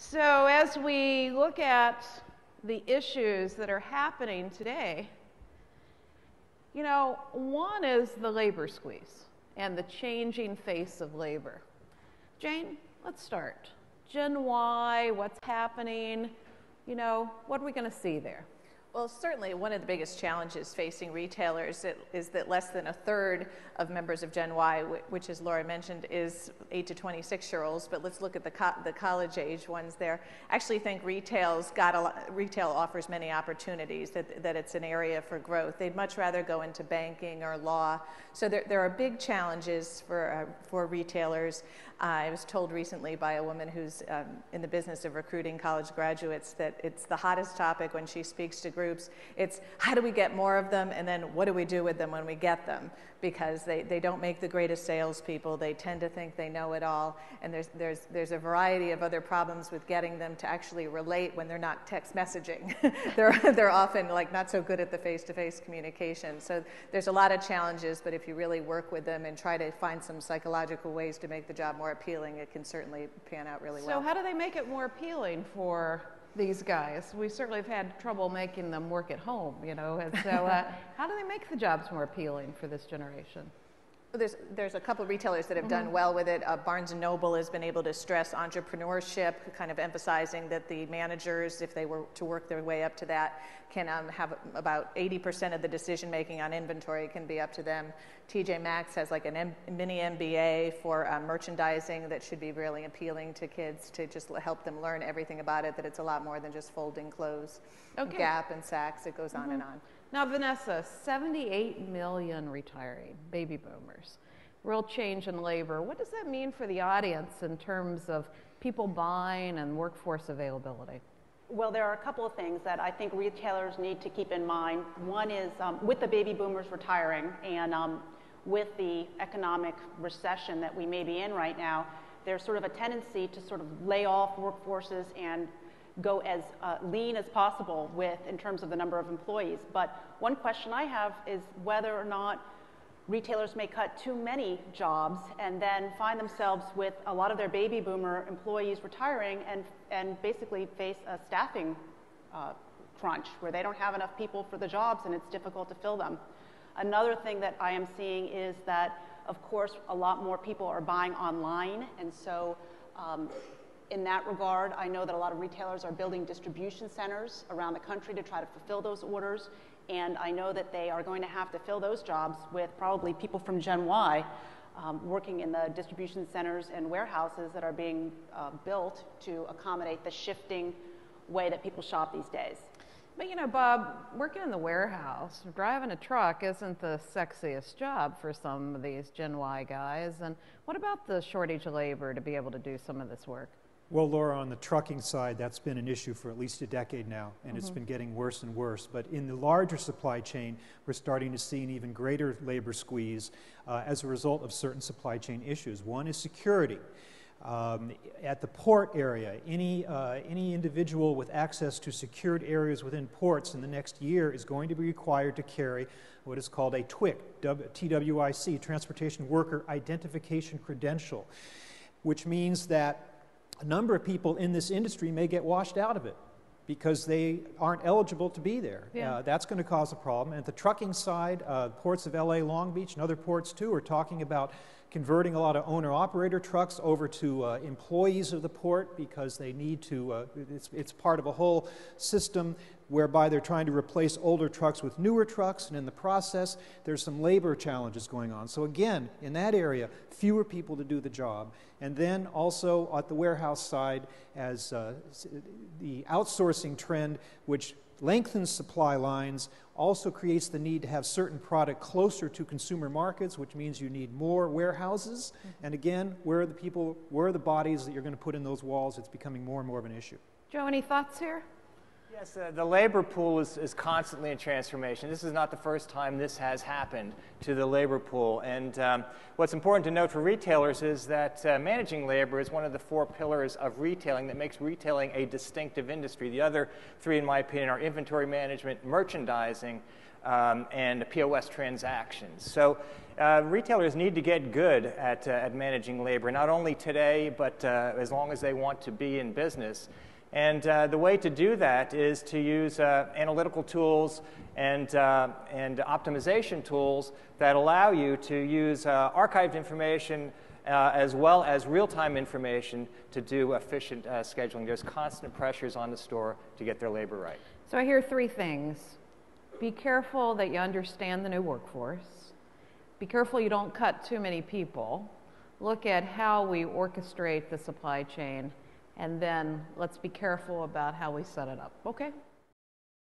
So as we look at the issues that are happening today, you know, one is the labor squeeze and the changing face of labor. Jane, let's start. Gen Y, what's happening? You know, what are we going to see there? Well, certainly one of the biggest challenges facing retailers is that less than a third of members of Gen Y, which as Laura mentioned, is 8 to 26-year-olds, but let's look at the college age ones there. Actually think retail offers many opportunities, that it's an area for growth. They'd much rather go into banking or law. So there are big challenges for retailers. I was told recently by a woman who's in the business of recruiting college graduates that it's the hottest topic when she speaks to groups. It's how do we get more of them, and then what do we do with them when we get them? Because they don't make the greatest salespeople. They tend to think they know it all, and there's a variety of other problems with getting them to actually relate when they're not text messaging. they're often like not so good at the face-to-face communication. So there's a lot of challenges, but if you really work with them and try to find some psychological ways to make the job more appealing, it can certainly pan out really well. So how do they make it more appealing for these guys? We certainly have had trouble making them work at home, you know, and so how do they make the jobs more appealing for this generation? There's a couple of retailers that have done well with it. Barnes & Noble has been able to stress entrepreneurship, kind of emphasizing that the managers, if they were to work their way up to that, can have about 80% of the decision making on inventory can be up to them. TJ Maxx has like a mini MBA for merchandising that should be really appealing to kids, to just help them learn everything about it, that it's a lot more than just folding clothes. Okay. Gap and Saks, it goes on and on. Now, Vanessa, 78 million retiring, baby boomers, real change in labor. What does that mean for the audience in terms of people buying and workforce availability? Well, there are a couple of things that I think retailers need to keep in mind. One is with the baby boomers retiring and with the economic recession that we may be in right now, there's sort of a tendency to sort of lay off workforces and go as lean as possible in terms of the number of employees. But one question I have is whether or not retailers may cut too many jobs and then find themselves with a lot of their baby boomer employees retiring and basically face a staffing crunch where they don't have enough people for the jobs and it's difficult to fill them. Another thing that I am seeing is that, of course, a lot more people are buying online, and so in that regard, I know that a lot of retailers are building distribution centers around the country to try to fulfill those orders, and I know that they are going to have to fill those jobs with probably people from Gen Y working in the distribution centers and warehouses that are being built to accommodate the shifting way that people shop these days. But you know, Bob, working in the warehouse, driving a truck isn't the sexiest job for some of these Gen Y guys. And what about the shortage of labor to be able to do some of this work? Well, Laura, on the trucking side, that's been an issue for at least a decade now, and it's been getting worse and worse. But in the larger supply chain, we're starting to see an even greater labor squeeze as a result of certain supply chain issues. One is security. At the port area, any individual with access to secured areas within ports in the next year is going to be required to carry what is called a TWIC, TWIC, Transportation Worker Identification Credential, which means that a number of people in this industry may get washed out of it because they aren't eligible to be there. Yeah. That's going to cause a problem. And at the trucking side, ports of LA, Long Beach, and other ports too are talking about converting a lot of owner-operator trucks over to employees of the port because they need to, it's part of a whole system whereby they're trying to replace older trucks with newer trucks, and in the process, there's some labor challenges going on. So again, in that area, fewer people to do the job. And then also at the warehouse side, as the outsourcing trend, which lengthens supply lines, also creates the need to have certain product closer to consumer markets, which means you need more warehouses. And again, where are the bodies that you're going to put in those walls? It's becoming more and more of an issue. Joe, any thoughts here? Yes, the labor pool is constantly in transformation. This is not the first time this has happened to the labor pool. And what's important to note for retailers is that managing labor is one of the 4 pillars of retailing that makes retailing a distinctive industry. The other 3, in my opinion, are inventory management, merchandising, and POS transactions. So retailers need to get good at managing labor, not only today, but as long as they want to be in business. And the way to do that is to use analytical tools and optimization tools that allow you to use archived information as well as real-time information to do efficient scheduling. There's constant pressures on the store to get their labor right. So I hear 3 things. Be careful that you understand the new workforce. Be careful you don't cut too many people. Look at how we orchestrate the supply chain. And then let's be careful about how we set it up. Okay?